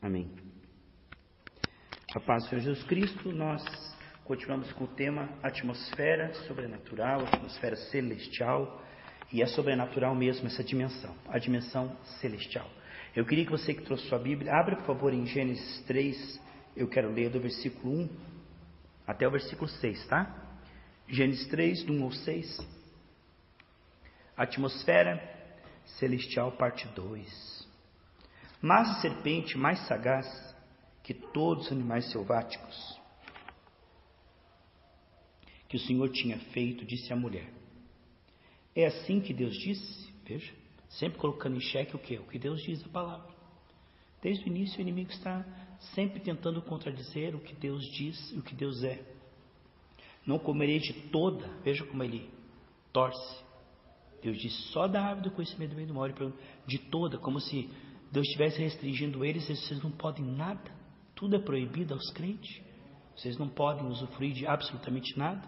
Amém. A paz do Senhor Jesus Cristo, nós continuamos com o tema atmosfera sobrenatural, atmosfera celestial, e é sobrenatural mesmo essa dimensão, a dimensão celestial. Eu queria que você que trouxe sua Bíblia, abra por favor em Gênesis 3, eu quero ler do versículo 1 até o versículo 6, tá? Gênesis 3, do 1 ao 6. Atmosfera celestial, parte 2. Mas a serpente mais sagaz que todos os animais selváticos que o Senhor tinha feito, disse à mulher: é assim que Deus disse? Veja, sempre colocando em xeque o que? O que Deus diz, a palavra. Desde o início o inimigo está sempre tentando contradizer o que Deus diz e o que Deus é. Não comerei de toda, veja como ele torce. Deus diz só da árvore do conhecimento do bem e do mal, ele pergunta, de toda, como se Deus estivesse restringindo eles, vocês não podem nada, tudo é proibido aos crentes, vocês não podem usufruir de absolutamente nada.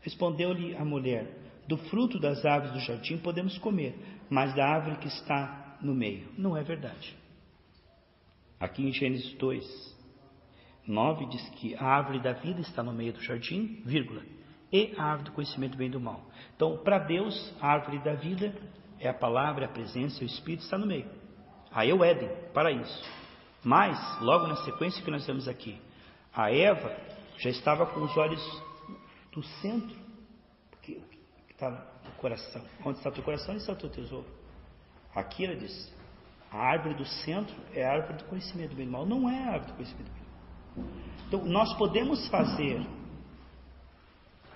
Respondeu-lhe a mulher: do fruto das árvores do jardim podemos comer, mas da árvore que está no meio, não é verdade. Aqui em Gênesis 2, 9 diz que a árvore da vida está no meio do jardim, vírgula, e a árvore do conhecimento do bem e do mal. Então, para Deus, a árvore da vida é a palavra, a presença, o Espírito está no meio. Aí é o Éden, paraíso. Mas, logo na sequência que nós vemos aqui, a Eva já estava com os olhos do centro, que está no coração. Onde está o teu coração, onde está o teu tesouro? Aqui ela diz, a árvore do centro é a árvore do conhecimento do bem e do mal. Não é a árvore do conhecimento do bem e do mal. Então, nós podemos fazer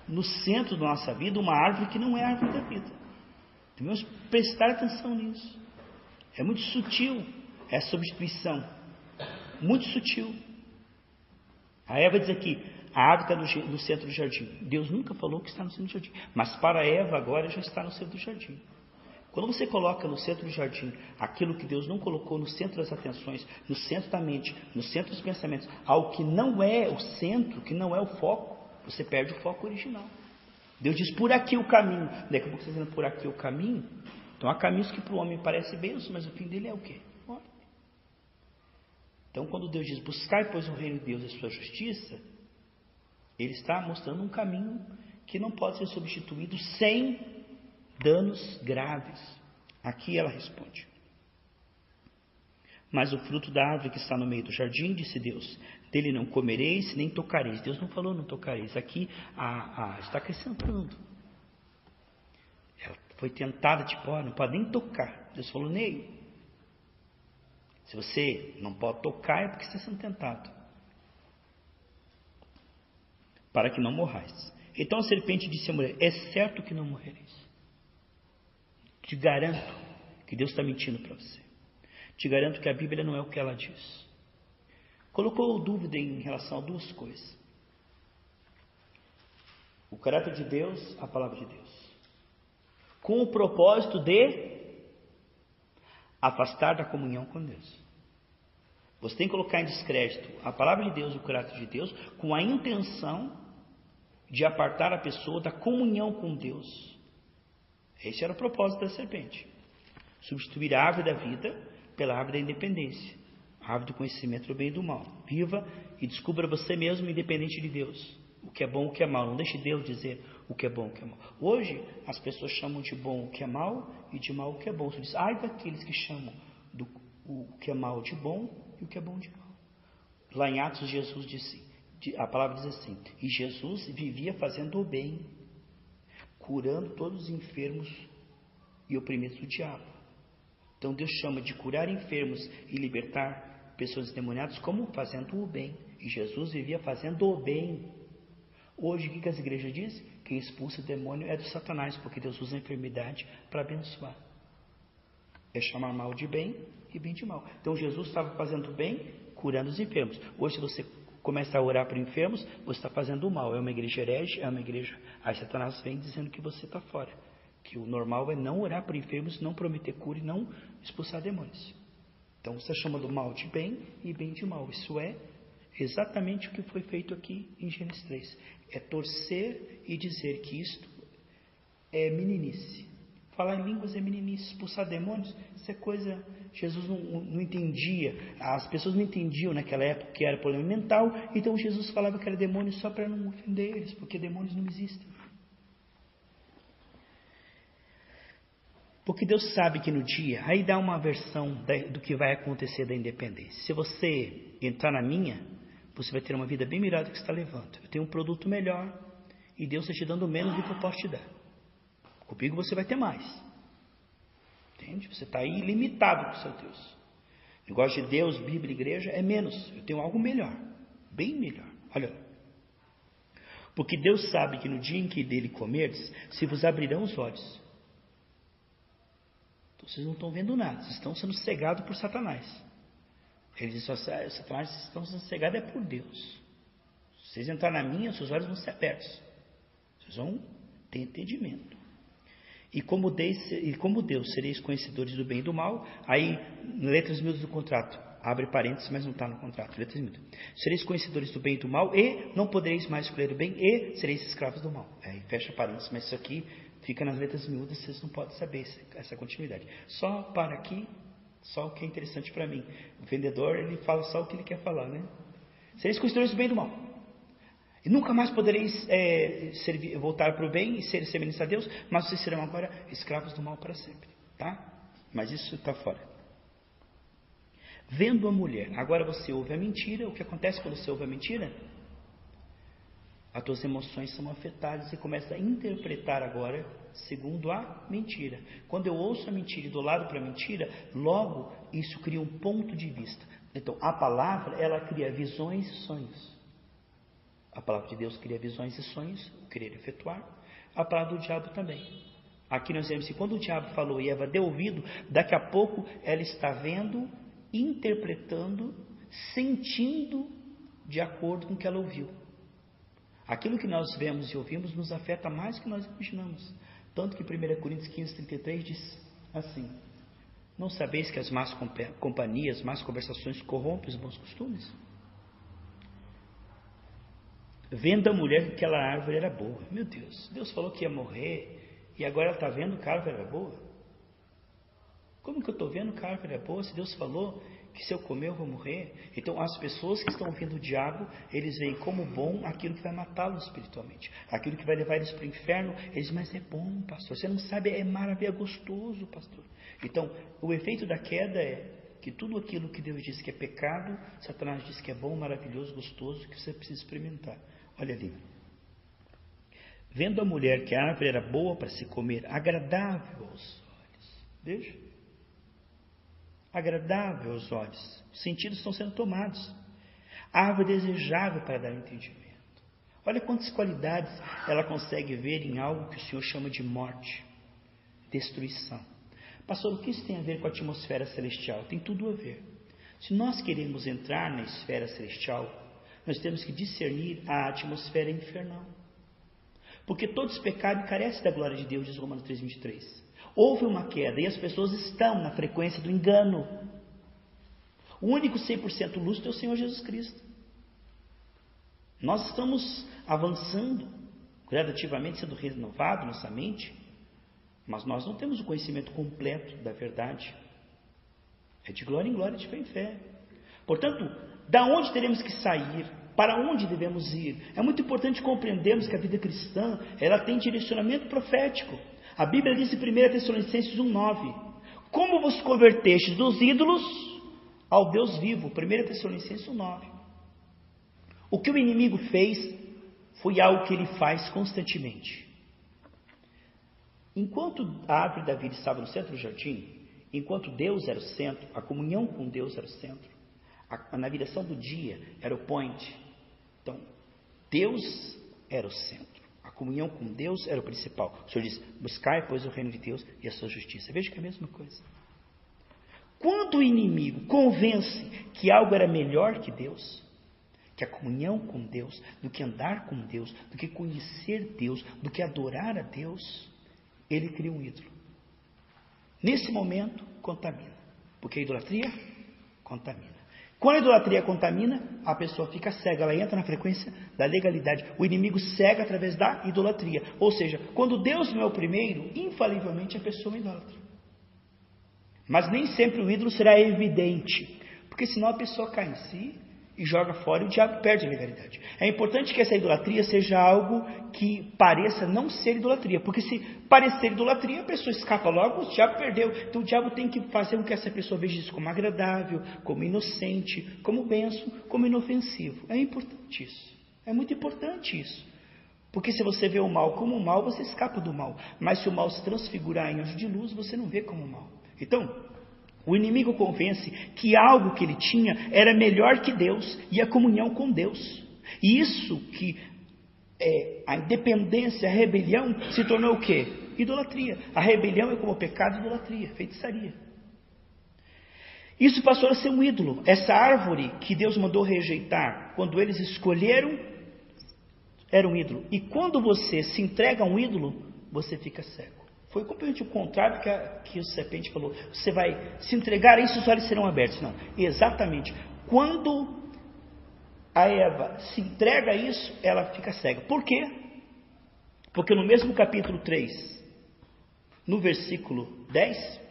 no centro da nossa vida uma árvore que não é a árvore da vida. Devemos prestar atenção nisso. É muito sutil essa substituição, muito sutil. A Eva diz aqui, a árvore está no centro do jardim. Deus nunca falou que está no centro do jardim, mas para a Eva agora já está no centro do jardim. Quando você coloca no centro do jardim aquilo que Deus não colocou no centro das atenções, no centro da mente, no centro dos pensamentos, algo que não é o centro, que não é o foco, você perde o foco original. Deus diz, por aqui o caminho. Daqui a pouco você está dizendo, por aqui o caminho. Então há caminhos que para o homem parecem bênçãos, mas o fim dele é o quê? Morte. Então quando Deus diz, buscai pois o reino de Deus e a sua justiça, Ele está mostrando um caminho que não pode ser substituído sem danos graves. Aqui ela responde: mas o fruto da árvore que está no meio do jardim, disse Deus, dele não comereis nem tocareis. Deus não falou não tocareis. Aqui está acrescentando. Ela foi tentada, tipo, não pode nem tocar. Deus falou, Ney, se você não pode tocar é porque você está sendo tentado, para que não morrais. Então a serpente disse à mulher, é certo que não morrereis. Te garanto que Deus está mentindo para você. Te garanto que a Bíblia não é o que ela diz. Colocou dúvida em relação a duas coisas: o caráter de Deus, a palavra de Deus, com o propósito de afastar da comunhão com Deus. Você tem que colocar em descrédito a palavra de Deus e o caráter de Deus com a intenção de apartar a pessoa da comunhão com Deus. Esse era o propósito da serpente: substituir a árvore da vida pela árvore da independência, a árvore do conhecimento do bem e do mal. Viva e descubra você mesmo independente de Deus, o que é bom, o que é mal. Não deixe Deus dizer o que é bom, o que é mal. Hoje as pessoas chamam de bom o que é mal e de mal o que é bom. Você diz, ai daqueles que chamam o que é mal de bom e o que é bom de mal. Lá em Atos Jesus disse, a palavra diz assim, e Jesus vivia fazendo o bem, curando todos os enfermos e oprimidos do diabo. Então Deus chama de curar enfermos e libertar pessoas endemoniadas como fazendo o bem. E Jesus vivia fazendo o bem. Hoje o que as igrejas dizem? Quem expulsa o demônio é do Satanás, porque Deus usa a enfermidade para abençoar. É chamar mal de bem e bem de mal. Então Jesus estava fazendo bem, curando os enfermos. Hoje se você começa a orar por enfermos, você está fazendo o mal. É uma igreja herege, é uma igreja... Aí Satanás vem dizendo que você está fora. Que o normal é não orar por enfermos, não prometer cura e não expulsar demônios. Então você está chamando mal de bem e bem de mal. Isso é exatamente o que foi feito aqui em Gênesis 3. É torcer e dizer que isto é meninice. Falar em línguas é meninice, expulsar demônios, isso é coisa... Jesus não entendia, as pessoas não entendiam naquela época que era problema mental, então Jesus falava que era demônio só para não ofender eles, porque demônios não existem. Porque Deus sabe que no dia, aí dá uma versão do que vai acontecer da independência. Se você entrar na minha, você vai ter uma vida bem melhor do que você está levando. Eu tenho um produto melhor e Deus está te dando menos do que eu posso te dar. Comigo você vai ter mais. Entende? Você está aí limitado com o seu Deus. O negócio de Deus, Bíblia, igreja é menos. Eu tenho algo melhor. Bem melhor. Olha. Porque Deus sabe que no dia em que dele comerdes, se vos abrirão os olhos. Então, vocês não estão vendo nada. Vocês estão sendo cegados por Satanás. Ele diz, Satanás, vocês estão sendo cegados é por Deus. Se vocês entrarem na minha, seus olhos vão ser abertos. Vocês vão ter entendimento. E como Deus sereis conhecedores do bem e do mal, aí, letras miúdas do contrato, abre parênteses, mas não está no contrato, letras miúdas. Sereis conhecedores do bem e do mal, e não podereis mais escolher o bem, e sereis escravos do mal. Aí fecha parênteses, mas isso aqui fica nas letras miúdas, vocês não podem saber essa continuidade. Só para aqui, só o que é interessante para mim. O vendedor, ele fala só o que ele quer falar, né? Sereis conhecedores do bem e do mal. E nunca mais podereis voltar para o bem e ser semelhantes a Deus, mas vocês serão agora escravos do mal para sempre, tá? Mas isso está fora. Vendo a mulher, agora você ouve a mentira, o que acontece quando você ouve a mentira? As tuas emoções são afetadas e começa a interpretar agora segundo a mentira. Quando eu ouço a mentira e dou lado para a mentira, logo isso cria um ponto de vista. Então a palavra, ela cria visões e sonhos. A palavra de Deus cria visões e sonhos, o querer efetuar. A palavra do diabo também. Aqui nós vemos que quando o diabo falou e Eva deu ouvido, daqui a pouco ela está vendo, interpretando, sentindo de acordo com o que ela ouviu. Aquilo que nós vemos e ouvimos nos afeta mais do que nós imaginamos. Tanto que 1 Coríntios 15:33 diz assim: não sabeis que as más companhias, más conversações corrompem os bons costumes? Vendo a mulher que aquela árvore era boa. Meu Deus, Deus falou que ia morrer e agora ela está vendo que a árvore era boa? Como que eu estou vendo que a árvore é boa se Deus falou que se eu comer eu vou morrer? Então as pessoas que estão ouvindo o diabo, eles veem como bom aquilo que vai matá-los espiritualmente, aquilo que vai levar eles para o inferno. Eles dizem, mas é bom, pastor, você não sabe, é maravilha, é gostoso, pastor. Então o efeito da queda é que tudo aquilo que Deus diz que é pecado, Satanás diz que é bom, maravilhoso, gostoso, que você precisa experimentar. Olha ali. Vendo a mulher que a árvore era boa para se comer, agradável aos olhos. Veja. Agradável aos olhos. Os sentidos estão sendo tomados. A árvore desejável para dar entendimento. Olha quantas qualidades ela consegue ver em algo que o Senhor chama de morte, destruição. Pastor, o que isso tem a ver com a atmosfera celestial? Tem tudo a ver. Se nós queremos entrar na esfera celestial, nós temos que discernir a atmosfera infernal. Porque todos pecaram e carecem da glória de Deus, diz Romanos 3:23. Houve uma queda e as pessoas estão na frequência do engano. O único 100% lúcido é o Senhor Jesus Cristo. Nós estamos avançando, gradativamente sendo renovado nossa mente, mas nós não temos o conhecimento completo da verdade. É de glória em glória, de fé em fé. Portanto, da onde teremos que sair? Para onde devemos ir? É muito importante compreendermos que a vida cristã, ela tem direcionamento profético. A Bíblia diz em 1 Tessalonicenses 1:9: como vos convertestes dos ídolos ao Deus vivo. 1 Tessalonicenses 1:9. O que o inimigo fez foi algo que ele faz constantemente. Enquanto a árvore da vida estava no centro do jardim, enquanto Deus era o centro, a comunhão com Deus era o centro, a navegação do dia era o point. Então, Deus era o centro. A comunhão com Deus era o principal. O Senhor diz, buscai, pois, o reino de Deus e a sua justiça. Veja que é a mesma coisa. Quando o inimigo convence que algo era melhor que Deus, que a comunhão com Deus, do que andar com Deus, do que conhecer Deus, do que adorar a Deus, ele cria um ídolo. Nesse momento, contamina. Porque a idolatria contamina. Quando a idolatria contamina, a pessoa fica cega, ela entra na frequência da legalidade. O inimigo cega através da idolatria. Ou seja, quando Deus não é o primeiro, infalivelmente a pessoa é idólatra. Mas nem sempre o ídolo será evidente, porque senão a pessoa cai em si e joga fora e o diabo perde a legalidade. É importante que essa idolatria seja algo que pareça não ser idolatria, porque se parecer idolatria, a pessoa escapa logo, o diabo perdeu. Então o diabo tem que fazer com que essa pessoa veja isso como agradável, como inocente, como bênção, como inofensivo. É importante isso, é muito importante isso. Porque se você vê o mal como mal, você escapa do mal. Mas se o mal se transfigurar em anjo de luz, você não vê como mal. Então, o inimigo convence que algo que ele tinha era melhor que Deus e a comunhão com Deus. E isso que a independência, a rebelião, se tornou o quê? Idolatria. A rebelião é como pecado, idolatria, feitiçaria. Isso passou a ser um ídolo. Essa árvore que Deus mandou rejeitar, quando eles escolheram, era um ídolo. E quando você se entrega a um ídolo, você fica cego. Foi completamente o contrário que o serpente falou. Você vai se entregar a isso, os olhos serão abertos. Não, exatamente. Quando a Eva se entrega a isso, ela fica cega. Por quê? Porque no mesmo capítulo 3, no versículo 10,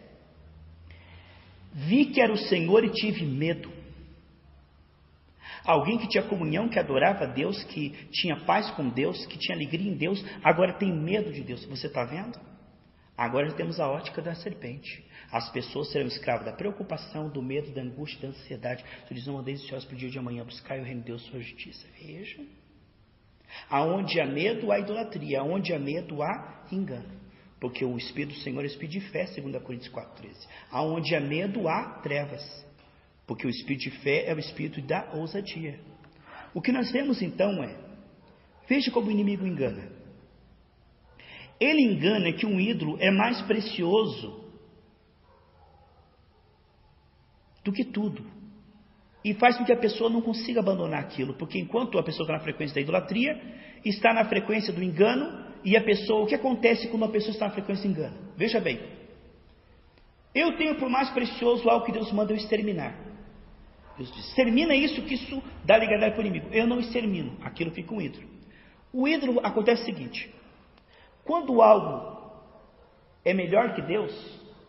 vi que era o Senhor e tive medo. Alguém que tinha comunhão, que adorava a Deus, que tinha paz com Deus, que tinha alegria em Deus, agora tem medo de Deus. Você está vendo? Agora já temos a ótica da serpente. As pessoas serão escravas da preocupação, do medo, da angústia, da ansiedade. Tu diz, não andeis ansiosos para o dia de amanhã, buscai o reino de Deus, sua justiça. Veja. Aonde há medo, há idolatria. Aonde há medo, há engano. Porque o Espírito do Senhor é Espírito de fé, 2 Coríntios 4,13. Aonde há medo, há trevas. Porque o Espírito de fé é o Espírito da ousadia. O que nós vemos então veja como o inimigo engana. Ele engana que um ídolo é mais precioso do que tudo. E faz com que a pessoa não consiga abandonar aquilo. Porque enquanto a pessoa está na frequência da idolatria, está na frequência do engano, e a pessoa, o que acontece quando a pessoa está na frequência do engano? Veja bem. Eu tenho por mais precioso algo que Deus manda eu exterminar. Deus diz, extermina isso, que isso dá legalidade para o inimigo. Eu não extermino, aquilo fica um ídolo. O ídolo acontece o seguinte. Quando algo é melhor que Deus,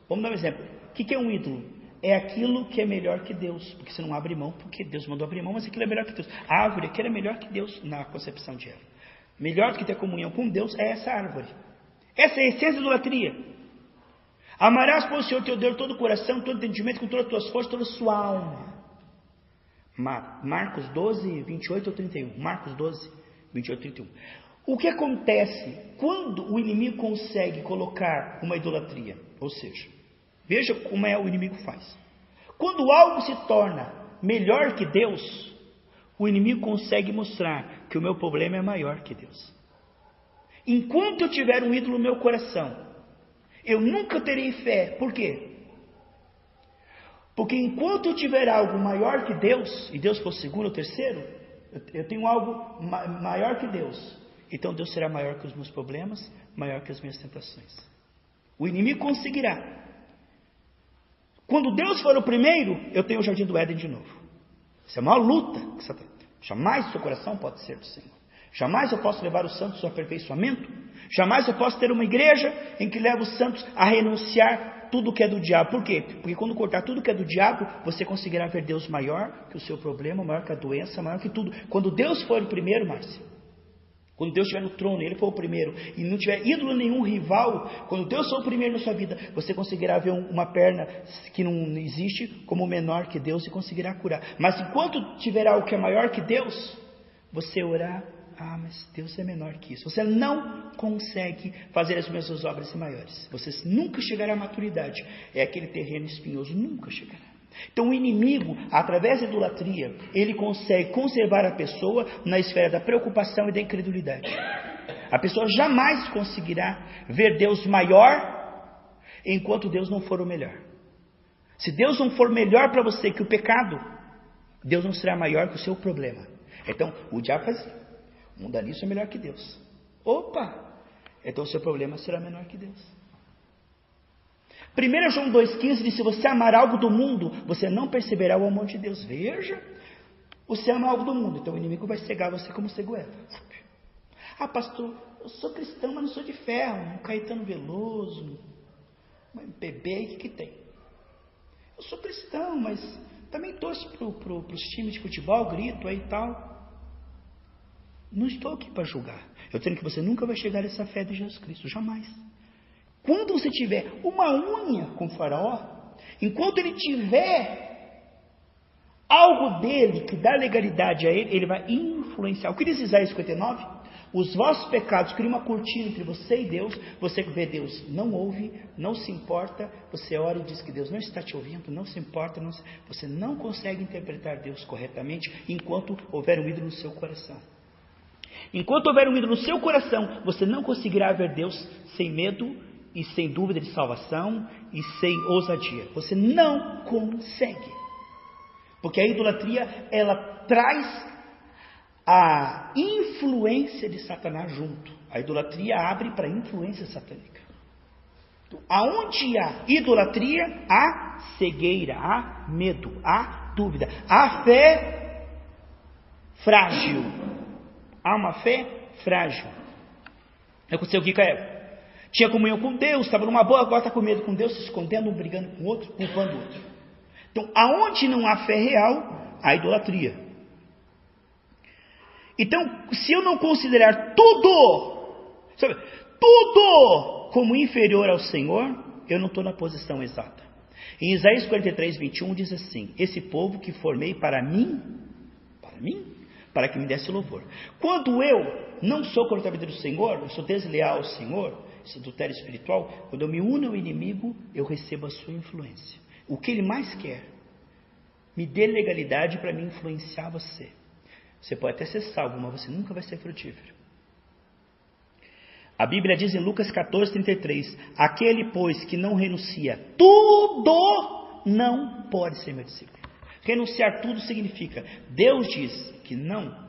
vamos dar um exemplo. O que é um ídolo? É aquilo que é melhor que Deus, porque você não abre mão, porque Deus mandou abrir mão, mas aquilo é melhor que Deus. A árvore aqui era melhor que Deus na concepção de ela. Melhor do que ter comunhão com Deus é essa árvore. Essa é a essência da idolatria. Amarás, pois, o Senhor teu Deus, todo o coração, todo o entendimento, com todas as tuas forças, toda a sua alma. Marcos 12, 28 ou 31. Marcos 12, 28 e 31. O que acontece quando o inimigo consegue colocar uma idolatria? Ou seja, veja como o inimigo faz. Quando algo se torna melhor que Deus, o inimigo consegue mostrar que o meu problema é maior que Deus. Enquanto eu tiver um ídolo no meu coração, eu nunca terei fé. Por quê? Porque enquanto eu tiver algo maior que Deus, e Deus for o segundo ou terceiro, eu tenho algo maior que Deus. Então Deus será maior que os meus problemas, maior que as minhas tentações. O inimigo conseguirá. Quando Deus for o primeiro, eu tenho o jardim do Éden de novo. Isso é uma luta. Jamais o seu coração pode ser do Senhor. Jamais eu posso levar os santos ao aperfeiçoamento. Jamais eu posso ter uma igreja em que leva os santos a renunciar tudo que é do diabo. Por quê? Porque quando cortar tudo que é do diabo, você conseguirá ver Deus maior que o seu problema, maior que a doença, maior que tudo. Quando Deus for o primeiro, Márcia, quando Deus estiver no trono, Ele for o primeiro, e não tiver ídolo nenhum rival, quando Deus for o primeiro na sua vida, você conseguirá ver uma perna que não existe como menor que Deus e conseguirá curar. Mas enquanto tiver algo que é maior que Deus, você orar, mas Deus é menor que isso. Você não consegue fazer as mesmas obras maiores. Você nunca chegará à maturidade. É aquele terreno espinhoso, nunca chegará. Então o inimigo, através da idolatria, ele consegue conservar a pessoa na esfera da preocupação e da incredulidade. A pessoa jamais conseguirá ver Deus maior enquanto Deus não for o melhor. Se Deus não for melhor para você que o pecado, Deus não será maior que o seu problema. Então o diabo faz assim, o mundanismo é melhor que Deus. Opa! Então o seu problema será menor que Deus. 1 João 2,15 diz: se você amar algo do mundo, você não perceberá o amor de Deus. Veja, você ama algo do mundo, então o inimigo vai cegar você como cegou Eva. Ah, pastor, eu sou cristão, mas não sou de ferro. Um Caetano Veloso, um MPB, o que tem? Eu sou cristão, mas também torço para os times de futebol, grito aí e tal. Não estou aqui para julgar. Eu tenho que você nunca vai chegar a essa fé de Jesus Cristo, jamais. Quando você tiver uma unha com o faraó, enquanto ele tiver algo dele que dá legalidade a ele, ele vai influenciar. O que diz Isaías 59? Os vossos pecados criam uma cortina entre você e Deus. Você vê Deus, não ouve, não se importa. Você ora e diz que Deus não está te ouvindo, não se importa. Você não consegue interpretar Deus corretamente enquanto houver um ídolo no seu coração. Enquanto houver um ídolo no seu coração, você não conseguirá ver Deus sem medo e sem dúvida de salvação e sem ousadia. Você não consegue. Porque a idolatria, ela traz a influência de Satanás junto. A idolatria abre para a influência satânica. Então, aonde há idolatria, há cegueira, há medo, há dúvida, há fé frágil. Há uma fé frágil. Aconteceu o que com a Eva? Tinha comunhão com Deus, estava numa boa, agora está com medo com Deus, se escondendo, um brigando com o outro, culpando o outro. Então, aonde não há fé real, há idolatria. Então, se eu não considerar tudo como inferior ao Senhor, eu não estou na posição exata. Em Isaías 43, 21 diz assim: esse povo que formei para mim, para que me desse louvor. Quando eu não sou contra a vida do Senhor, eu sou desleal ao Senhor, esse adultério espiritual, quando eu me uno ao inimigo, eu recebo a sua influência. O que ele mais quer? Me dê legalidade para me influenciar você. Você pode até ser salvo, mas você nunca vai ser frutífero. A Bíblia diz em Lucas 14, 33, aquele, pois, que não renuncia tudo, não pode ser meu discípulo. Renunciar tudo significa, Deus diz que não.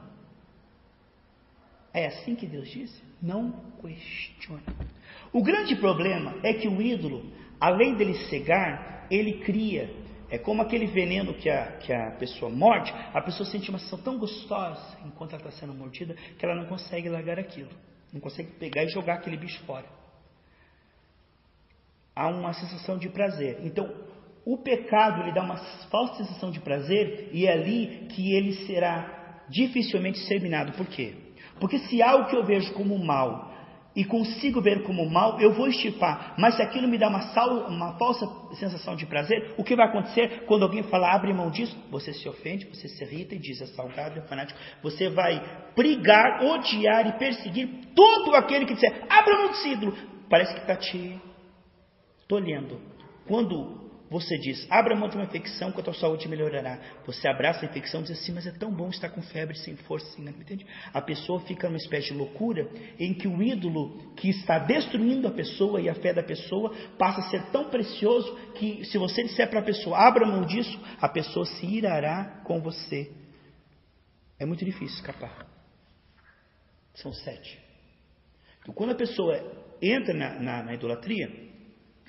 É assim que Deus diz? Não questiona. O grande problema é que o ídolo, além dele cegar, ele cria. É como aquele veneno que a pessoa morde, a pessoa sente uma sensação tão gostosa enquanto ela está sendo mordida, que ela não consegue largar aquilo. Não consegue pegar e jogar aquele bicho fora. Há uma sensação de prazer. Então, o pecado, ele dá uma falsa sensação de prazer, e é ali que ele será dificilmente exterminado. Por quê? Porque se há algo que eu vejo como mal, e consigo ver como mal, eu vou extirpar. Mas se aquilo me dá uma falsa sensação de prazer, o que vai acontecer quando alguém fala, abre mão disso? Você se ofende, você se irrita e diz, é salgado, é fanático. Você vai brigar, odiar e perseguir todo aquele que disser, abra mão desse ídolo. Parece que está te tolhendo. Quando você diz, abra mão de uma infecção que a tua saúde melhorará. Você abraça a infecção e diz assim, mas é tão bom estar com febre, sem força, sem nada, entende? A pessoa fica numa espécie de loucura em que o ídolo que está destruindo a pessoa e a fé da pessoa passa a ser tão precioso que se você disser para a pessoa, abra mão disso, a pessoa se irará com você. É muito difícil escapar. São 7. Então, quando a pessoa entra na idolatria,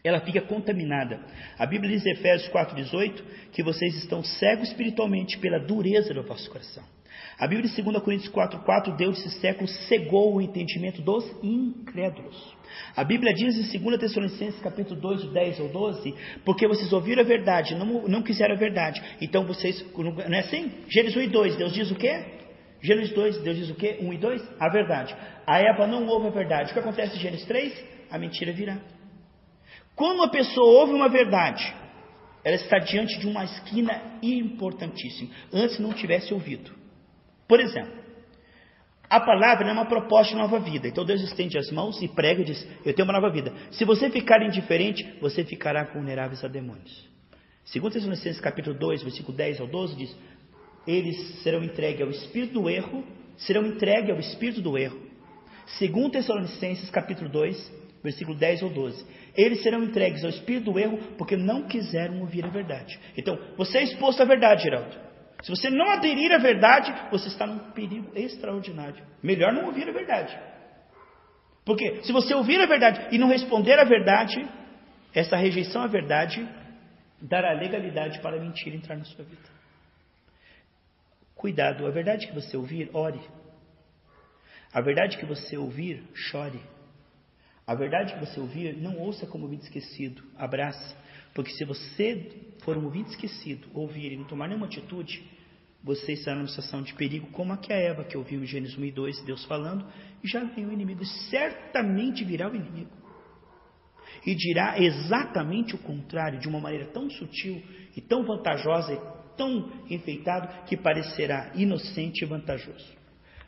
ela fica contaminada. A Bíblia diz em Efésios 4,18 que vocês estão cegos espiritualmente pela dureza do vosso coração. A Bíblia de 2 Coríntios 4,4, Deus desse século cegou o entendimento dos incrédulos. A Bíblia diz em 2 Tessalonicenses capítulo 2, 10 ao 12, porque vocês ouviram a verdade, não quiseram a verdade. Então vocês, não é assim? Gênesis 1 e 2, Deus diz o quê? Gênesis 2, Deus diz o quê? 1 e 2? A verdade. A Eva não ouve a verdade. O que acontece em Gênesis 3? A mentira virá. Quando uma pessoa ouve uma verdade, ela está diante de uma esquina importantíssima. Antes não tivesse ouvido. Por exemplo, a palavra é uma proposta de nova vida. Então Deus estende as mãos e prega e diz, eu tenho uma nova vida. Se você ficar indiferente, você ficará vulnerável a demônios. 2 Tessalonicenses capítulo 2, versículo 10 ao 12 diz, eles serão entregues ao espírito do erro, 2 Tessalonicenses capítulo 2, versículo 10 ou 12. Eles serão entregues ao espírito do erro porque não quiseram ouvir a verdade. Então, você é exposto à verdade, Geraldo. Se você não aderir à verdade, você está num perigo extraordinário. Melhor não ouvir a verdade. Porque se você ouvir a verdade e não responder à verdade, Essa rejeição à verdade dará legalidade para a mentira entrar na sua vida. Cuidado, a verdade que você ouvir, ore. A verdade que você ouvir, chore. A verdade que você ouvir, não ouça como ouvinte esquecido, abrace. Porque se você for um ouvinte esquecido, ouvir e não tomar nenhuma atitude, você estará numa situação de perigo, como a que a Eva, que ouviu em Gênesis 1 e 2, Deus falando, e já vem o inimigo, e certamente virá o inimigo. E dirá exatamente o contrário, de uma maneira tão sutil e tão vantajosa e tão enfeitado, que parecerá inocente e vantajoso.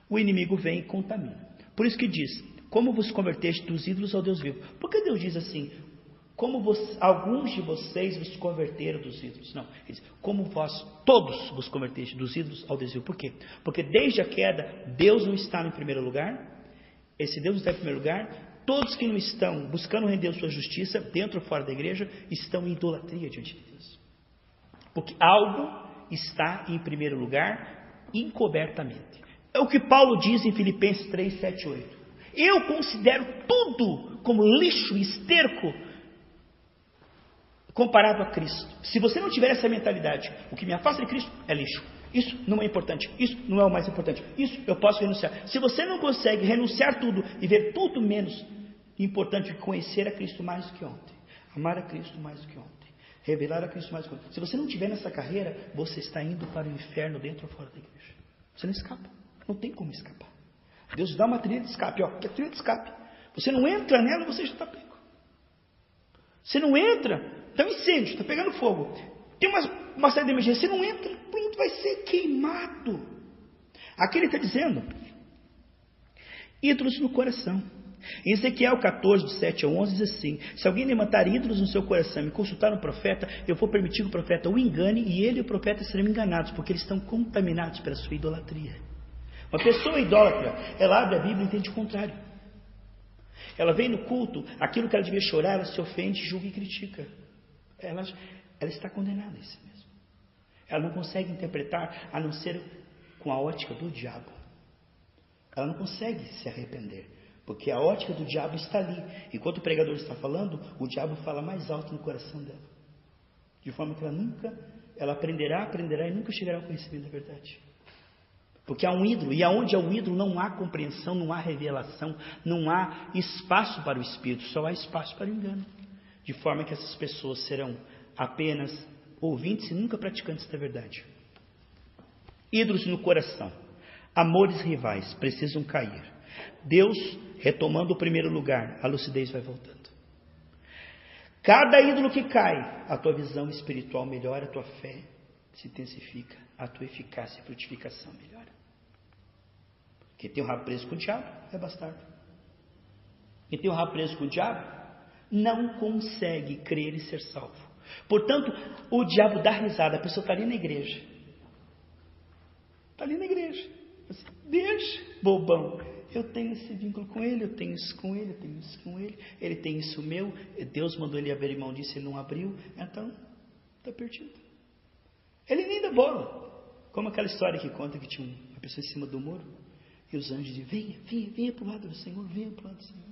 O inimigo vem e contamina. Por isso que diz, como vos converteste dos ídolos ao Deus vivo? Por que Deus diz assim, alguns de vocês vos converteram dos ídolos? Não, ele diz, como vós todos vos converteste dos ídolos ao Deus vivo. Por quê? Porque desde a queda, Deus não está em primeiro lugar. Esse Deus não está em primeiro lugar. Todos que não estão buscando render sua justiça, dentro ou fora da igreja, estão em idolatria diante de Deus. Porque algo está em primeiro lugar, encobertamente. É o que Paulo diz em Filipenses 3, 7, 8. Eu considero tudo como lixo e esterco comparado a Cristo. Se você não tiver essa mentalidade, o que me afasta de Cristo é lixo. Isso não é importante, isso não é o mais importante, isso eu posso renunciar. Se você não consegue renunciar tudo e ver tudo menos importante que conhecer a Cristo mais do que ontem, amar a Cristo mais do que ontem, revelar a Cristo mais do que ontem, se você não tiver nessa carreira, você está indo para o inferno dentro ou fora da igreja. Você não escapa, não tem como escapar. Deus dá uma trilha de escape, ó, que é a trilha de escape. Você não entra nela, você já está pego. Você não entra, está um incêndio, está pegando fogo. Tem uma saída de emergência, você não entra, pronto, vai ser queimado. Aqui ele está dizendo, ídolos no coração. Em Ezequiel 14, do 7 ao 11, diz assim, se alguém levantar ídolos no seu coração e consultar um profeta, eu vou permitir que o profeta o engane, e ele e o profeta serão enganados, porque eles estão contaminados pela sua idolatria. Uma pessoa idólatra, ela abre a Bíblia e entende o contrário. Ela vem no culto, aquilo que ela devia chorar, ela se ofende, julga e critica. Ela está condenada a isso mesmo. Ela não consegue interpretar, a não ser com a ótica do diabo. Ela não consegue se arrepender, porque a ótica do diabo está ali. Enquanto o pregador está falando, o diabo fala mais alto no coração dela. De forma que ela aprenderá e nunca chegará ao conhecimento da verdade. Porque há um ídolo, e aonde há um ídolo não há compreensão, não há revelação, não há espaço para o Espírito, só há espaço para o engano. De forma que essas pessoas serão apenas ouvintes e nunca praticantes da verdade. Ídolos no coração, amores rivais, precisam cair. Deus, retomando o primeiro lugar, a lucidez vai voltando. Cada ídolo que cai, a tua visão espiritual melhora, a tua fé se intensifica, a tua eficácia e frutificação melhora. Quem tem o rabo preso com o diabo é bastardo. Quem tem o rabo preso com o diabo não consegue crer e ser salvo. Portanto, o diabo dá risada, a pessoa está ali na igreja. Está ali na igreja. Deixa, bobão. Eu tenho esse vínculo com ele, eu tenho isso com ele, eu tenho isso com ele. Ele tem isso meu. Deus mandou ele abrir mão disso, ele não abriu. Então, está perdido. Ele nem dá bola. Como aquela história que conta que tinha uma pessoa em cima do muro. E os anjos diziam, venha para o lado do Senhor, venha para o lado do Senhor.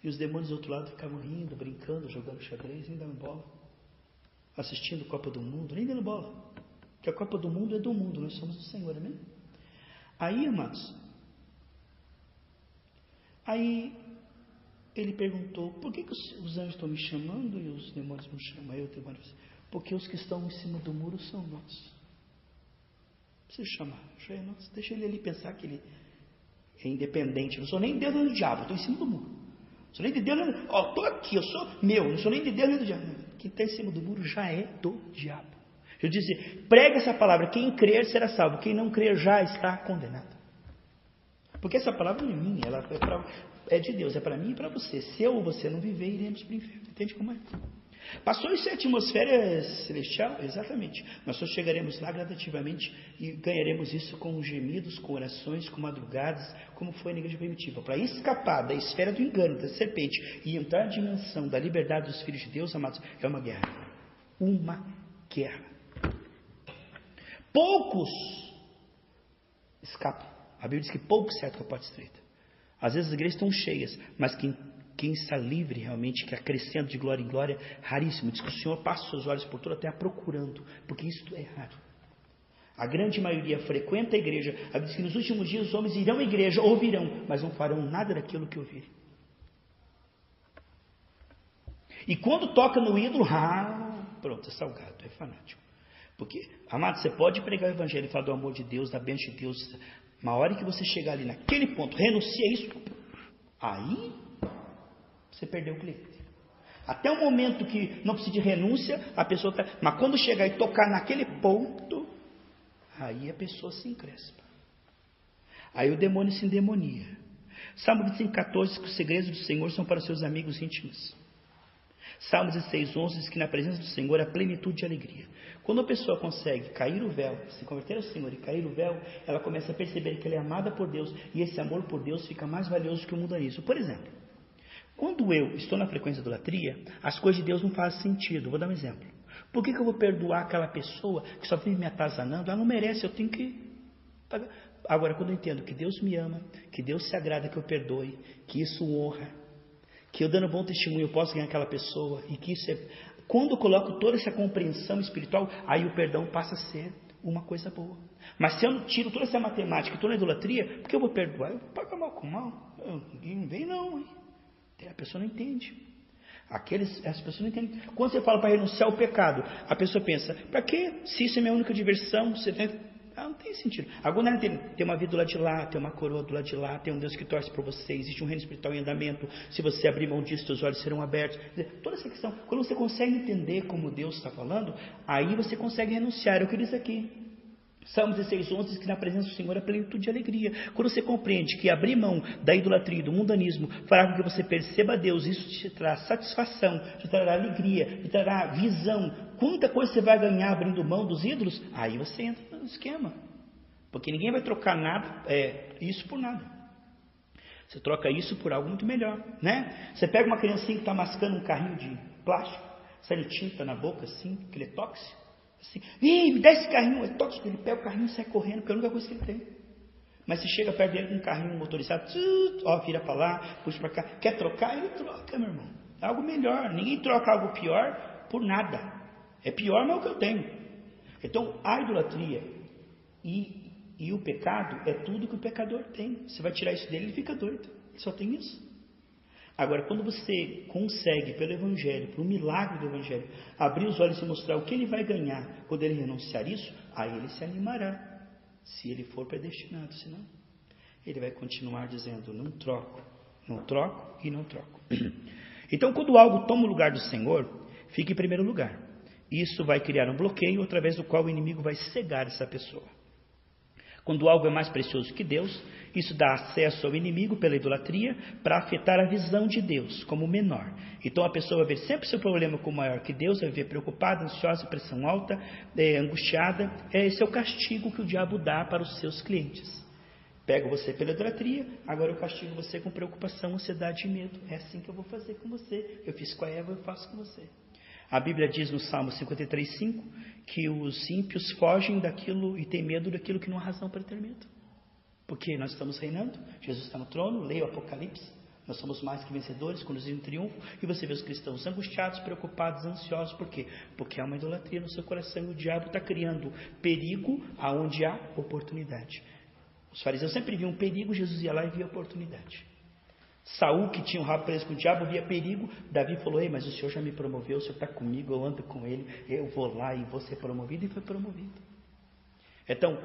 E os demônios do outro lado ficavam rindo, brincando, jogando xadrez, nem dando bola. Assistindo Copa do Mundo, nem dando bola. Porque a Copa do Mundo é do mundo, nós somos do Senhor, amém? Aí, amados, ele perguntou, por que os anjos estão me chamando e os demônios me chamam? Aí o demônio disse, porque os que estão em cima do muro são nossos. Não precisa chamar, já é nosso. Deixa ele ali pensar que ele é independente. Eu não sou nem de Deus nem do diabo, estou em cima do muro. Não sou nem de Deus nem do diabo. Estou aqui, eu sou meu, não sou nem de Deus nem do diabo. Quem está em cima do muro já é do diabo. Eu disse, prega essa palavra, quem crer será salvo, quem não crer já está condenado. Porque essa palavra não é minha, ela é de Deus, é para mim e para você. Se eu ou você não viver, iremos para o inferno. Entende como é? Passou isso em atmosfera celestial? Exatamente. Nós só chegaremos lá gradativamente e ganharemos isso com gemidos, com orações, com madrugadas, como foi na igreja primitiva. Para escapar da esfera do engano, da serpente, e entrar na dimensão da liberdade dos filhos de Deus, amados, é uma guerra. Uma guerra. Poucos escapam. A Bíblia diz que poucos cercam a porta estreita. Às vezes as igrejas estão cheias, mas quem quem está livre realmente, que acrescenta de glória em glória, raríssimo. Diz que o Senhor passa os seus olhos por toda a terra procurando, porque isto é raro. A grande maioria frequenta a igreja. A Bíblia diz que nos últimos dias os homens irão à igreja, ouvirão, mas não farão nada daquilo que ouvirem. E quando toca no ídolo, pronto, é salgado, é fanático. Porque, amado, você pode pregar o evangelho e falar do amor de Deus, da bênção de Deus. Uma hora que você chegar ali naquele ponto, renuncia a isso, aí você perdeu o cliente. Até o momento que não precisa de renúncia, a pessoa está... Mas quando chegar e tocar naquele ponto, aí a pessoa se encrespa. Aí o demônio se endemonia. Salmo 25,14 diz que os segredos do Senhor são para os seus amigos íntimos. Salmos 16,11 diz que na presença do Senhor há plenitude de alegria. Quando a pessoa consegue cair o véu, se converter ao Senhor e cair o véu, ela começa a perceber que ela é amada por Deus, e esse amor por Deus fica mais valioso que o mundanismo. Por exemplo, quando eu estou na frequência da idolatria, as coisas de Deus não fazem sentido. Vou dar um exemplo. Por que eu vou perdoar aquela pessoa que só vive me atazanando? Ela não merece, eu tenho que pagar. Agora, quando eu entendo que Deus me ama, que Deus se agrada que eu perdoe, que isso honra, que eu dando bom testemunho eu posso ganhar aquela pessoa, e que isso é... Quando eu coloco toda essa compreensão espiritual, aí o perdão passa a ser uma coisa boa. Mas se eu não tiro toda essa matemática e toda a idolatria, por que eu vou perdoar? Eu vou pagar mal com mal. Ninguém não vem não, hein? A pessoa não entende. As pessoas não entendem. Quando você fala para renunciar ao pecado, a pessoa pensa, para quê? Se isso é minha única diversão, você tem... não tem sentido. Agora tem uma vida do lado de lá, tem uma coroa do lado de lá, tem um Deus que torce por você, existe um reino espiritual em andamento. Se você abrir mão disso, seus olhos serão abertos. Quer dizer, toda essa questão, quando você consegue entender como Deus está falando, aí você consegue renunciar. É o que diz aqui. Salmo 16,11 diz que na presença do Senhor há plenitude de alegria. Quando você compreende que abrir mão da idolatria, do mundanismo, fará com que você perceba a Deus, isso te trará satisfação, te trará alegria, te trará visão. Quanta coisa você vai ganhar abrindo mão dos ídolos? Aí você entra no esquema. Porque ninguém vai trocar nada, isso por nada. Você troca isso por algo muito melhor, né? Você pega uma criancinha que está mascando um carrinho de plástico, sai tinta na boca assim, que ele é tóxico. Assim, me dá esse carrinho, é tóxico. Ele pega o carrinho e sai correndo, porque é a única coisa que ele tem. Mas se chega perto dele com um carrinho motorizado, vira para lá, puxa para cá, quer trocar? Ele troca, meu irmão. É algo melhor. Ninguém troca algo pior por nada. É pior, mas é o que eu tenho. Então, a idolatria e o pecado é tudo que o pecador tem. Você vai tirar isso dele, ele fica doido. Ele só tem isso. Agora, quando você consegue, pelo Evangelho, pelo milagre do Evangelho, abrir os olhos e mostrar o que ele vai ganhar quando ele renunciar isso, aí ele se animará, se ele for predestinado. Senão, ele vai continuar dizendo, não troco e não troco. Então, quando algo toma o lugar do Senhor, fica em primeiro lugar. Isso vai criar um bloqueio, através do qual o inimigo vai cegar essa pessoa. Quando algo é mais precioso que Deus, isso dá acesso ao inimigo pela idolatria para afetar a visão de Deus como menor. Então a pessoa vai ver sempre seu problema como maior que Deus, vai ver preocupada, ansiosa, pressão alta, angustiada. Esse é o castigo que o diabo dá para os seus clientes. Pego você pela idolatria, agora eu castigo você com preocupação, ansiedade e medo. É assim que eu vou fazer com você. Eu fiz com a Eva, eu faço com você. A Bíblia diz no Salmo 53,5 que os ímpios fogem daquilo e têm medo daquilo que não há razão para ter medo. Porque nós estamos reinando, Jesus está no trono, leia o Apocalipse, nós somos mais que vencedores, conduzindo em triunfo, e você vê os cristãos angustiados, preocupados, ansiosos. Por quê? Porque há uma idolatria no seu coração e o diabo está criando perigo aonde há oportunidade. Os fariseus sempre viam perigo, Jesus ia lá e via oportunidade. Saul, que tinha um rabo preso com o diabo, via perigo. Davi falou, ei, mas o Senhor já me promoveu, o Senhor está comigo, eu ando com ele, eu vou lá e vou ser promovido. E foi promovido. Então,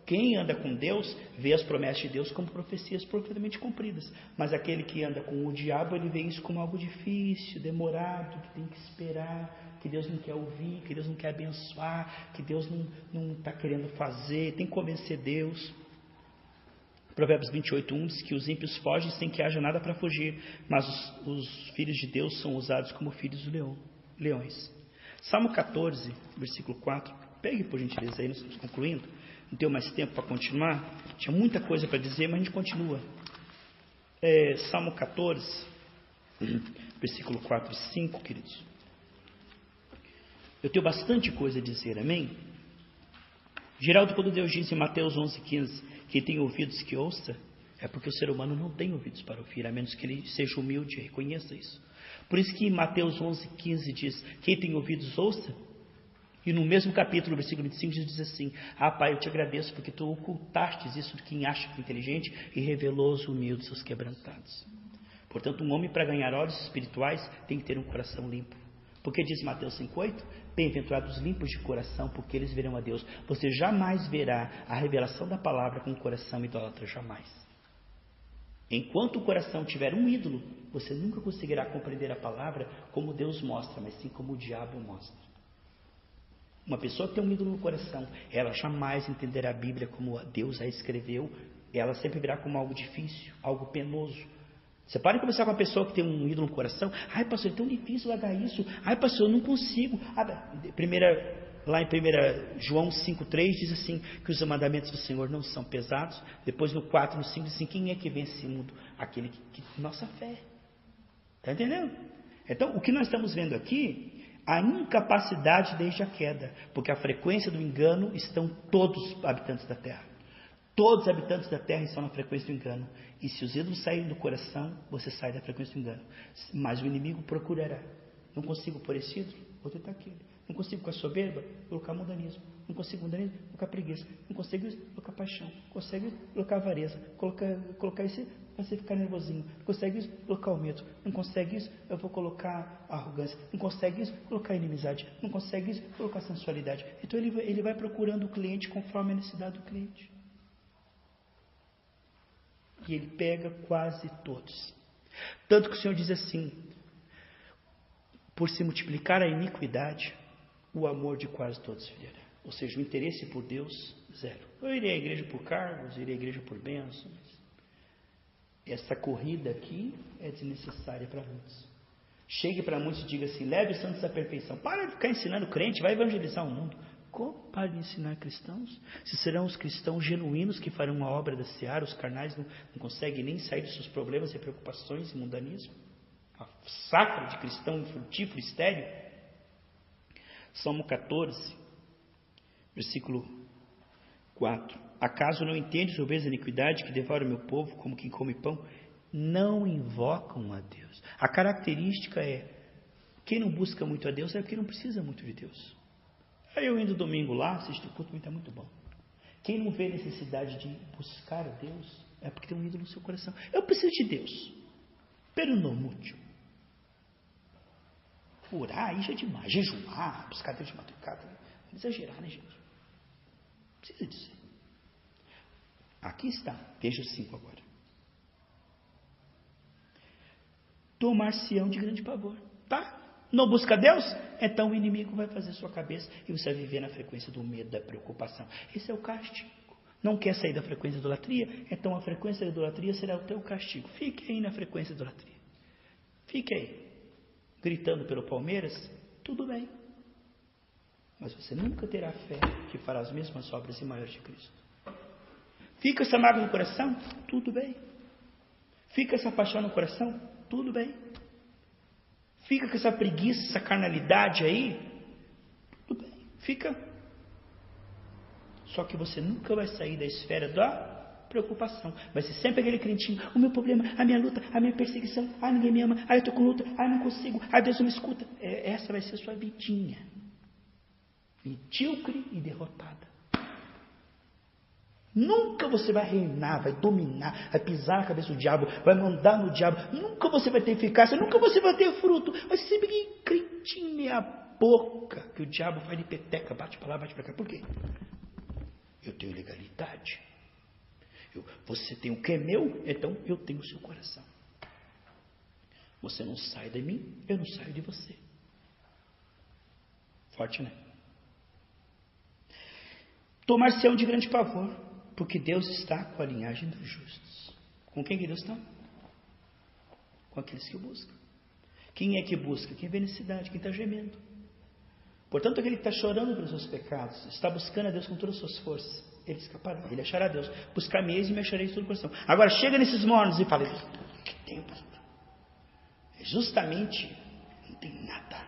quem anda com Deus, vê as promessas de Deus como profecias perfeitamente cumpridas. Mas aquele que anda com o diabo, ele vê isso como algo difícil, demorado, que tem que esperar, que Deus não quer ouvir, que Deus não quer abençoar, que Deus não está querendo fazer, tem que convencer Deus. Provérbios 28:1 diz que os ímpios fogem sem que haja nada para fugir, mas os filhos de Deus são usados como filhos de leões. Salmo 14, versículo 4. Pegue por gentileza aí, nós estamos concluindo. Não tenho mais tempo para continuar. Tinha muita coisa para dizer, mas a gente continua. Salmo 14, versículo 4 e 5, queridos. Eu tenho bastante coisa a dizer, amém? Geraldo, quando Deus diz em Mateus 11:15, quem tem ouvidos que ouça, É porque o ser humano não tem ouvidos para ouvir, a menos que ele seja humilde e reconheça isso. Por isso que em Mateus 11:15 diz, quem tem ouvidos ouça. E no mesmo capítulo, versículo 25, diz assim, Pai, eu te agradeço porque tu ocultastes isso de quem acha que é inteligente e revelou aos humildes, aos quebrantados. Portanto, um homem para ganhar olhos espirituais tem que ter um coração limpo. Porque diz Mateus 5:8, bem-aventurados limpos de coração, porque eles verão a Deus. Você jamais verá a revelação da palavra com o coração idólatra, jamais. Enquanto o coração tiver um ídolo, você nunca conseguirá compreender a palavra como Deus mostra, mas sim como o diabo mostra. Uma pessoa que tem um ídolo no coração, ela jamais entenderá a Bíblia como Deus a escreveu, ela sempre virá como algo difícil, algo penoso. Você pode conversar com uma pessoa que tem um ídolo no coração, ai pastor, é tão difícil largar isso, ai pastor, eu não consigo. Lá em 1 João 5:3 diz assim, que os mandamentos do Senhor não são pesados. Depois no 4, no 5 diz assim, quem é que vence esse mundo? Aquele que nossa fé. Está entendendo? Então, o que nós estamos vendo aqui, a incapacidade desde a queda, porque a frequência do engano estão todos os habitantes da terra. Todos os habitantes da terra estão na frequência do engano. E se os ídolos saírem do coração, você sai da frequência do engano. Mas o inimigo procurará. Não consigo pôr esse ídolo, vou tentar aquele. Não consigo com a soberba, colocar mundanismo. Não consigo mundanismo, colocar preguiça. Não consigo isso, colocar paixão. Não consigo isso, colocar avareza. Colocar isso, você ficar nervosinho. Não consegue isso, colocar o medo. Não consegue isso, eu vou colocar arrogância. Não consegue isso, colocar inimizade. Não consegue isso, colocar sensualidade. Então ele vai procurando o cliente conforme a necessidade do cliente. E ele pega quase todos. Tanto que o Senhor diz assim, por se multiplicar a iniquidade, o amor de quase todos virá. Ou seja, o interesse por Deus, zero. Eu irei à igreja por cargos, irei à igreja por bênçãos. Essa corrida aqui é desnecessária para muitos. Chegue para muitos e diga assim, leve os santos à perfeição. Para de ficar ensinando crente, vai evangelizar o mundo. Como para de ensinar cristãos? Se serão os cristãos genuínos que farão a obra da seara, os carnais não conseguem nem sair dos seus problemas e preocupações e mundanismo? A sacra de cristão infrutífero, estéril. Salmo 14, versículo 4. Acaso não entendes o vez da iniquidade que devora o meu povo como quem come pão? Não invocam a Deus. A característica é, quem não busca muito a Deus é porque não precisa muito de Deus. Aí eu indo domingo lá, assisto o culto, está muito bom. Quem não vê necessidade de buscar a Deus, é porque tem um ídolo no seu coração. Eu preciso de Deus, pero não muito. Orar, isso é demais. Jejuar, buscar Deus de madrugada. Não exagerar, né, gente? Não precisa disso. Aqui está, veja o 5 agora. Tomar-se-ão de grande pavor. Tá? Não busca Deus? Então o inimigo vai fazer sua cabeça e você vai viver na frequência do medo, da preocupação. Esse é o castigo. Não quer sair da frequência da idolatria? Então a frequência da idolatria será o teu castigo. Fique aí na frequência da idolatria. Fique aí. Gritando pelo Palmeiras, tudo bem. Mas você nunca terá fé que fará as mesmas obras e maiores de Cristo. Fica essa mágoa no coração? Tudo bem. Fica essa paixão no coração? Tudo bem. Fica com essa preguiça, essa carnalidade aí? Tudo bem. Fica. Só que você nunca vai sair da esfera da preocupação. Vai ser sempre aquele crentinho, o meu problema, a minha luta, a minha perseguição, ninguém me ama, eu estou com luta, não consigo, Deus não me escuta. Essa vai ser a sua vidinha. Medíocre e derrotada. Nunca você vai reinar, vai dominar, vai pisar na cabeça do diabo, vai mandar no diabo. Nunca você vai ter eficácia, nunca você vai ter fruto. Vai ser sempre que crentinho meia boca, que o diabo faz de peteca, bate para lá, bate para cá. Por quê? Eu tenho legalidade. Você tem o que é meu, então eu tenho o seu coração. Você não sai de mim, eu não saio de você. Forte, né? Tomar-se-ão de grande pavor, porque Deus está com a linhagem dos justos. Com quem que Deus está? Com aqueles que o buscam. Quem é que busca? Quem vê necessidade, quem está gemendo. Portanto, aquele que está chorando pelos seus pecados, está buscando a Deus com todas as suas forças, ele escapará, ele achará Deus. Buscar-me eis e me achareis todo o coração. Agora chega nesses mornos e fala, que tem, pastor? Justamente, não tem nada.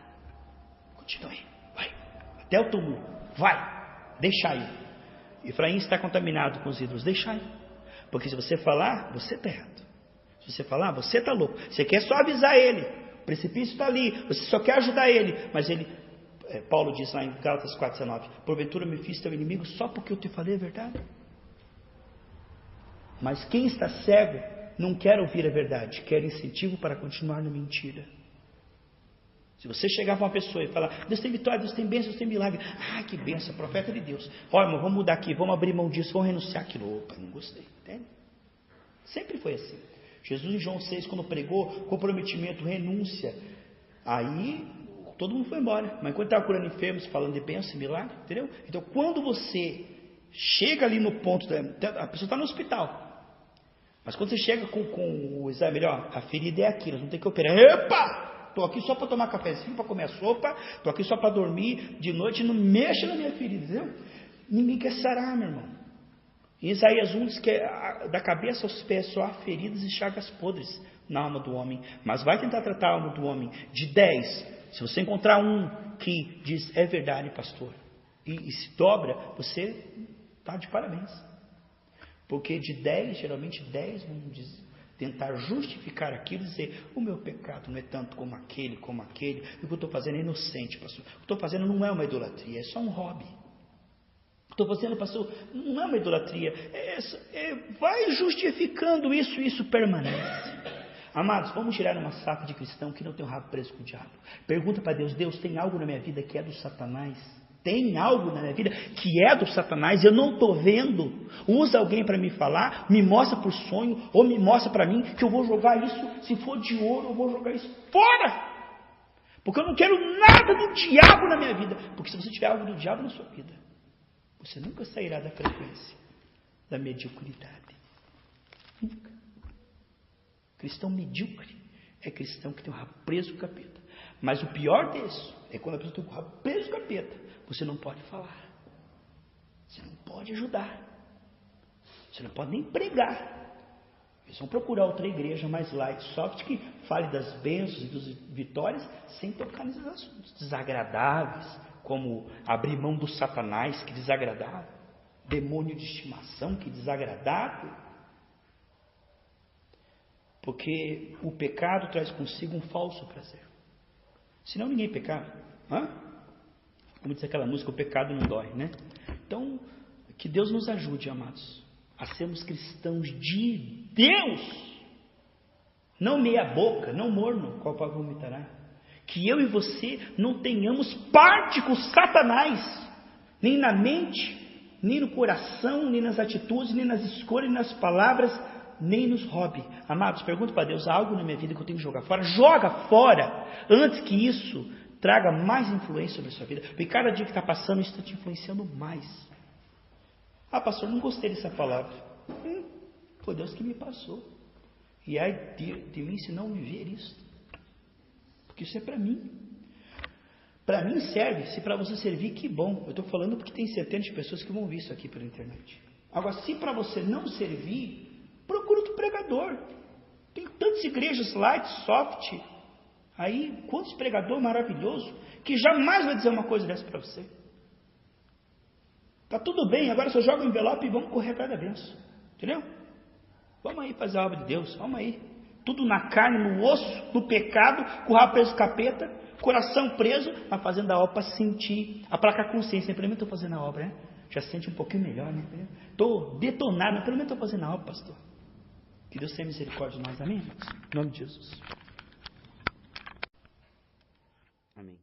Continue, vai, até o túmulo, vai, deixa aí. Efraim está contaminado com os ídolos, deixa aí. Porque se você falar, você está errado. Se você falar, você está louco. Você quer só avisar ele. O precipício está ali. Você só quer ajudar ele. Mas ele, Paulo diz lá em Gálatas 4,19: porventura me fiz teu inimigo só porque eu te falei a verdade? Mas quem está cego não quer ouvir a verdade, quer incentivo para continuar na mentira. Se você chegar para uma pessoa e falar: Deus tem vitória, Deus tem bênção, Deus tem milagre. Ah, que bênção, profeta de Deus. Olha, irmão, vamos mudar aqui, vamos abrir mão disso, vamos renunciar àquilo. Opa, não gostei, entende? Sempre foi assim. Jesus em João 6, quando pregou comprometimento, renúncia, aí todo mundo foi embora. Mas enquanto estava curando enfermos, falando de bênção e milagre, entendeu? Então quando você chega ali no ponto, a pessoa está no hospital, mas quando você chega com o exame, melhor, a ferida é aqui, nós não tem que operar. Epa! Estou aqui só para tomar cafezinho, para comer a sopa, estou aqui só para dormir de noite, não mexa na minha ferida, entendeu? Ninguém quer sarar, meu irmão. Em Isaías 1 diz que da cabeça aos pés só há feridas e chagas podres na alma do homem. Mas vai tentar tratar a alma do homem. De 10, se você encontrar um que diz: é verdade, pastor, e se dobra, você está de parabéns. Porque de 10, geralmente 10 vão tentar justificar aquilo e dizer: o meu pecado não é tanto como aquele, o que eu estou fazendo é inocente, pastor. O que eu estou fazendo não é uma idolatria, é só um hobby. Estou fazendo, pastor, não é uma idolatria, vai justificando isso, e isso permanece. Amados, vamos tirar uma saca de cristão que não tem o rabo preso com o diabo. Pergunta para Deus: Deus, tem algo na minha vida que é do Satanás? Tem algo na minha vida que é do Satanás, eu não estou vendo. Usa alguém para me falar, me mostra por sonho, ou me mostra para mim que eu vou jogar isso, se for de ouro, eu vou jogar isso fora. Porque eu não quero nada do diabo na minha vida. Porque se você tiver algo do diabo na sua vida, você nunca sairá da frequência da mediocridade. Nunca. Cristão medíocre é cristão que tem o rabo preso com o capeta. Mas o pior disso é quando a pessoa tem o rabo preso com o capeta. Você não pode falar. Você não pode ajudar. Você não pode nem pregar. Eles vão procurar outra igreja mais light, soft, que fale das bênçãos e das vitórias sem tocar nesses assuntos desagradáveis, como abrir mão do Satanás, que desagradável, demônio de estimação, que desagradável. Porque o pecado traz consigo um falso prazer. Senão ninguém pecava. Como diz aquela música, o pecado não dói, né? Então, que Deus nos ajude, amados, a sermos cristãos de Deus. Não meia boca, não morno, qual pau vomitará. Que eu e você não tenhamos parte com Satanás, nem na mente, nem no coração, nem nas atitudes, nem nas escolhas, nem nas palavras, nem nos hobbies. Amados, pergunto para Deus: há algo na minha vida que eu tenho que jogar fora? Joga fora, antes que isso traga mais influência sobre a sua vida. Porque cada dia que está passando, isso está te influenciando mais. Ah, pastor, não gostei dessa palavra. Foi Deus que me passou. E ai de mim se não viver isso. Porque isso é para mim. Para mim serve. Se para você servir, que bom. Eu estou falando porque tem centenas de pessoas que vão ouvir isso aqui pela internet. Agora, se para você não servir, procura outro pregador. Tem tantas igrejas light, soft, aí, quantos pregador maravilhoso, que jamais vai dizer uma coisa dessa para você. Tá tudo bem, agora só joga o envelope e vamos correr atrás da bênção. Entendeu? Vamos aí fazer a obra de Deus, vamos aí. Tudo na carne, no osso, no pecado, com o rabo preso capeta, coração preso, mas fazendo a obra para sentir, aplacar a consciência. Pelo menos estou fazendo a obra, né? Já se sente um pouquinho melhor, né? Estou detonado, mas pelo menos estou fazendo a obra, pastor. Que Deus tenha misericórdia de nós, amém? Em nome de Jesus. Amém.